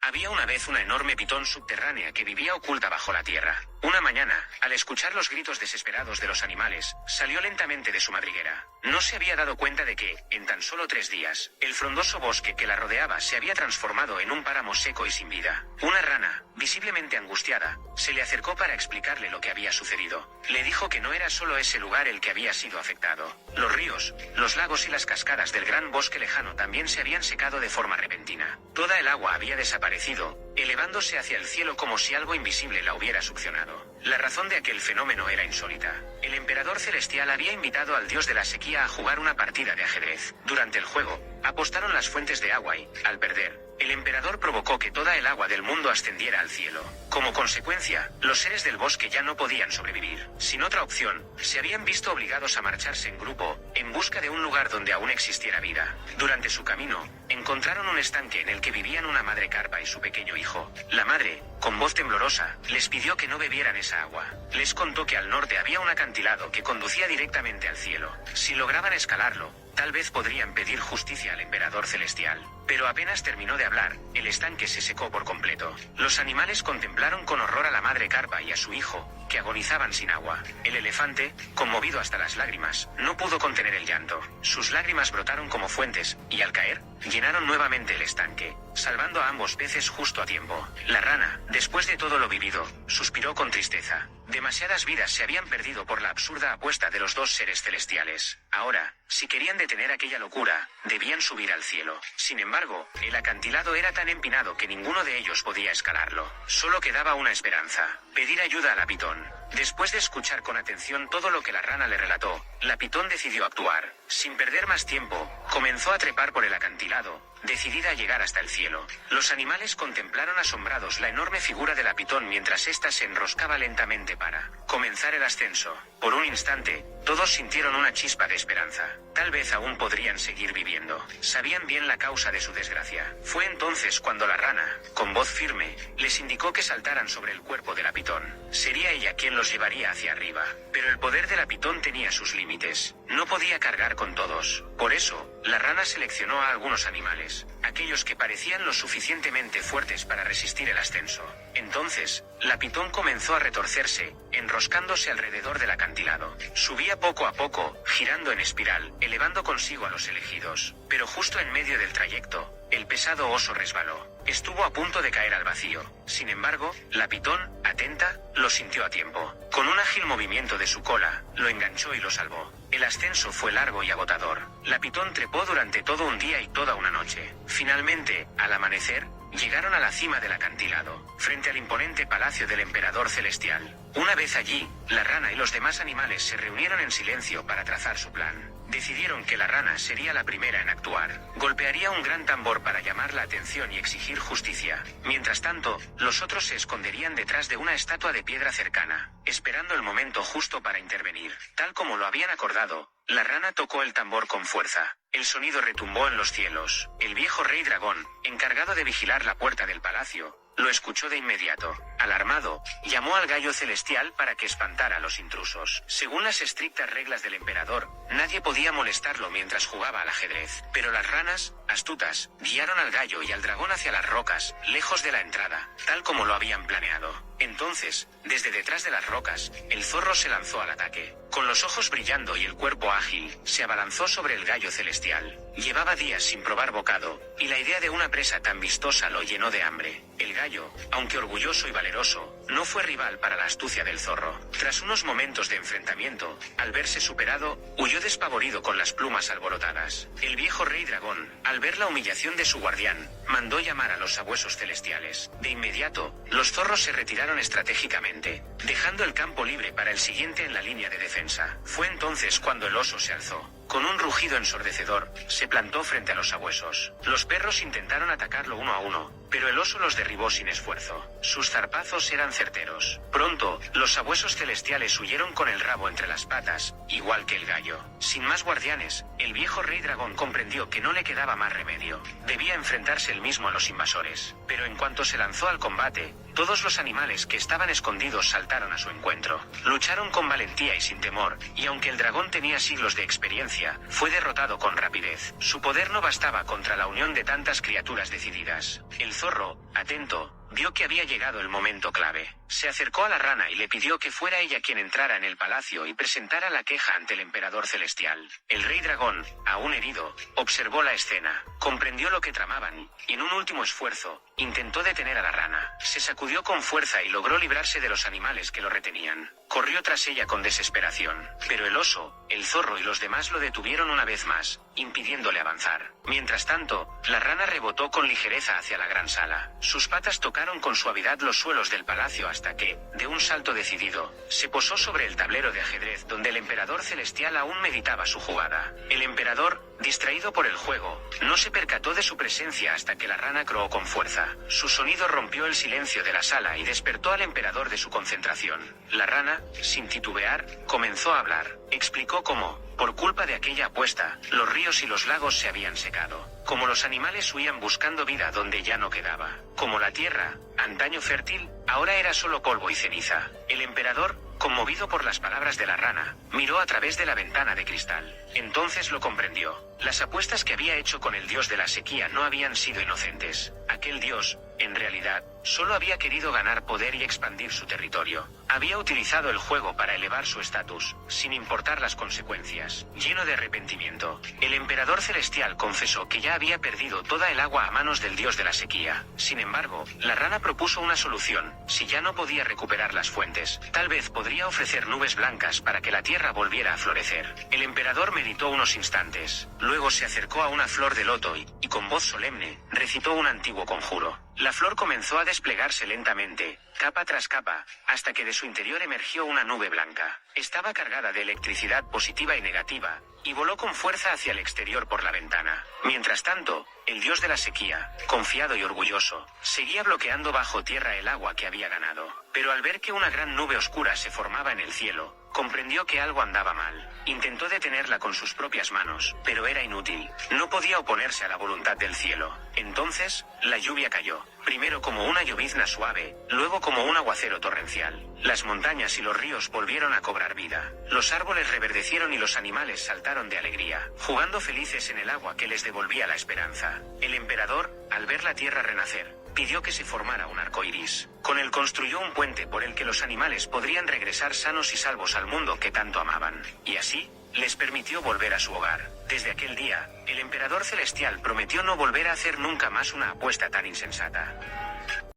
Había una vez una enorme pitón subterránea que vivía oculta bajo la tierra. Una mañana, al escuchar los gritos desesperados de los animales, salió lentamente de su madriguera. No se había dado cuenta de que, en tan solo 3 días, el frondoso bosque que la rodeaba se había transformado en un páramo seco y sin vida. Una rana, visiblemente angustiada, se le acercó para explicarle lo que había sucedido. Le dijo que no era solo ese lugar el que había sido afectado. Los ríos, los lagos y las cascadas del gran bosque lejano también se habían secado de forma repentina. Toda el agua había desaparecido, elevándose hacia el cielo como si algo invisible la hubiera succionado. La razón de aquel fenómeno era insólita. El emperador celestial había invitado al dios de la sequía a jugar una partida de ajedrez. Durante el juego, apostaron las fuentes de agua y, al perder, el emperador provocó que toda el agua del mundo ascendiera al cielo. Como consecuencia, los seres del bosque ya no podían sobrevivir. Sin otra opción, se habían visto obligados a marcharse en grupo, en busca de un lugar donde aún existiera vida. Durante su camino, encontraron un estanque en el que vivían una madre carpa y su pequeño hijo. La madre, con voz temblorosa, les pidió que no bebieran esa agua. Les contó que al norte había un acantilado que conducía directamente al cielo. Si lograban escalarlo, tal vez podrían pedir justicia al emperador celestial. Pero apenas terminó de hablar, el estanque se secó por completo. Los animales contemplaron con horror a la madre carpa y a su hijo, que agonizaban sin agua. El elefante, conmovido hasta las lágrimas, no pudo contener el llanto. Sus lágrimas brotaron como fuentes, y al caer, llenaron nuevamente el estanque, salvando a ambos peces justo a tiempo. La rana, después de todo lo vivido, suspiró con tristeza. Demasiadas vidas se habían perdido por la absurda apuesta de los dos seres celestiales. Ahora, si querían detener aquella locura, debían subir al cielo. Sin embargo, el acantilado era tan empinado que ninguno de ellos podía escalarlo. Solo quedaba una esperanza: pedir ayuda a la pitón. Después de escuchar con atención todo lo que la rana le relató, la pitón decidió actuar. Sin perder más tiempo, comenzó a trepar por el acantilado, decidida a llegar hasta el cielo. Los animales contemplaron asombrados la enorme figura de la pitón mientras ésta se enroscaba lentamente para comenzar el ascenso. Por un instante, todos sintieron una chispa de esperanza. Tal vez aún podrían seguir viviendo. Sabían bien la causa de su desgracia. Fue entonces cuando la rana, con voz firme, les indicó que saltaran sobre el cuerpo de la pitón. Sería ella quien los llevaría hacia arriba. Pero el poder de la pitón tenía sus límites. No podía cargar con todos. Por eso, la rana seleccionó a algunos animales, aquellos que parecían lo suficientemente fuertes para resistir el ascenso. Entonces, la pitón comenzó a retorcerse, enroscándose alrededor del acantilado. Subía poco a poco, girando en espiral, elevando consigo a los elegidos. Pero justo en medio del trayecto, el pesado oso resbaló. Estuvo a punto de caer al vacío. Sin embargo, la pitón, atenta, lo sintió a tiempo. Con un ágil movimiento de su cola, lo enganchó y lo salvó. El ascenso fue largo y agotador. La pitón trepó durante todo un día y toda una noche. Finalmente, al amanecer, llegaron a la cima del acantilado, frente al imponente palacio del emperador celestial. Una vez allí, la rana y los demás animales se reunieron en silencio para trazar su plan. Decidieron que la rana sería la primera en actuar. Golpearía un gran tambor para llamar la atención y exigir justicia. Mientras tanto, los otros se esconderían detrás de una estatua de piedra cercana, esperando el momento justo para intervenir. Tal como lo habían acordado, la rana tocó el tambor con fuerza. El sonido retumbó en los cielos. El viejo rey dragón, encargado de vigilar la puerta del palacio, lo escuchó de inmediato. Alarmado, llamó al gallo celestial para que espantara a los intrusos. Según las estrictas reglas del emperador, nadie podía molestarlo mientras jugaba al ajedrez. Pero las ranas, astutas, guiaron al gallo y al dragón hacia las rocas, lejos de la entrada, tal como lo habían planeado. Entonces, desde detrás de las rocas, el zorro se lanzó al ataque. Con los ojos brillando y el cuerpo ágil, se abalanzó sobre el gallo celestial. Llevaba días sin probar bocado, y la idea de una presa tan vistosa lo llenó de hambre. El gallo, aunque orgulloso y valeroso, no fue rival para la astucia del zorro. Tras unos momentos de enfrentamiento, al verse superado, huyó despavorido con las plumas alborotadas. El viejo rey dragón, al ver la humillación de su guardián, mandó llamar a los sabuesos celestiales. De inmediato, los zorros se retiraron estratégicamente, dejando el campo libre para el siguiente en la línea de defensa. Fue entonces cuando el oso se alzó. Con un rugido ensordecedor, se plantó frente a los sabuesos. Los perros intentaron atacarlo uno a uno, pero el oso los derribó sin esfuerzo. Sus zarpazos eran certeros. Pronto, los sabuesos celestiales huyeron con el rabo entre las patas, igual que el gallo. Sin más guardianes, el viejo rey dragón comprendió que no le quedaba más remedio. Debía enfrentarse él mismo a los invasores. Pero en cuanto se lanzó al combate, todos los animales que estaban escondidos saltaron a su encuentro. Lucharon con valentía y sin temor, y aunque el dragón tenía siglos de experiencia, fue derrotado con rapidez. Su poder no bastaba contra la unión de tantas criaturas decididas. El zorro, atento, vio que había llegado el momento clave. Se acercó a la rana y le pidió que fuera ella quien entrara en el palacio y presentara la queja ante el emperador celestial. El rey dragón, aún herido, observó la escena, comprendió lo que tramaban, y en un último esfuerzo, intentó detener a la rana. Se sacudió con fuerza y logró librarse de los animales que lo retenían. Corrió tras ella con desesperación, pero el oso, el zorro y los demás lo detuvieron una vez más, impidiéndole avanzar. Mientras tanto, la rana rebotó con ligereza hacia la gran sala. Sus patas tocaron con suavidad los suelos del palacio hasta que, de un salto decidido, se posó sobre el tablero de ajedrez donde el emperador celestial aún meditaba su jugada. El emperador, distraído por el juego, no se percató de su presencia hasta que la rana croó con fuerza. Su sonido rompió el silencio de la sala y despertó al emperador de su concentración. La rana, sin titubear, comenzó a hablar. Explicó cómo, por culpa de aquella apuesta, los ríos y los lagos se habían secado. Como los animales huían buscando vida donde ya no quedaba. Como la tierra, antaño fértil, ahora era solo polvo y ceniza. El emperador, conmovido por las palabras de la rana, miró a través de la ventana de cristal. Entonces lo comprendió. Las apuestas que había hecho con el dios de la sequía no habían sido inocentes. Aquel dios, en realidad, solo había querido ganar poder y expandir su territorio. Había utilizado el juego para elevar su estatus, sin importar las consecuencias. Lleno de arrepentimiento, el emperador celestial confesó que ya había perdido toda el agua a manos del dios de la sequía. Sin embargo, la rana propuso una solución. Si ya no podía recuperar las fuentes, tal vez podría ofrecer nubes blancas para que la tierra volviera a florecer. El emperador meditó unos instantes. Luego se acercó a una flor de loto y con voz solemne, recitó un antiguo conjuro. La flor comenzó a desplegarse lentamente, capa tras capa, hasta que de su interior emergió una nube blanca. Estaba cargada de electricidad positiva y negativa, y voló con fuerza hacia el exterior por la ventana. Mientras tanto, el dios de la sequía, confiado y orgulloso, seguía bloqueando bajo tierra el agua que había ganado. Pero al ver que una gran nube oscura se formaba en el cielo, comprendió que algo andaba mal. Intentó detenerla con sus propias manos, pero era inútil. No podía oponerse a la voluntad del cielo. Entonces, la lluvia cayó. Primero como una llovizna suave, luego como un aguacero torrencial. Las montañas y los ríos volvieron a cobrar vida. Los árboles reverdecieron y los animales saltaron de alegría, jugando felices en el agua que les devolvía la esperanza. El emperador, al ver la tierra renacer, pidió que se formara un arco iris. Con él construyó un puente por el que los animales podrían regresar sanos y salvos al mundo que tanto amaban. Y así, les permitió volver a su hogar. Desde aquel día, el emperador celestial prometió no volver a hacer nunca más una apuesta tan insensata.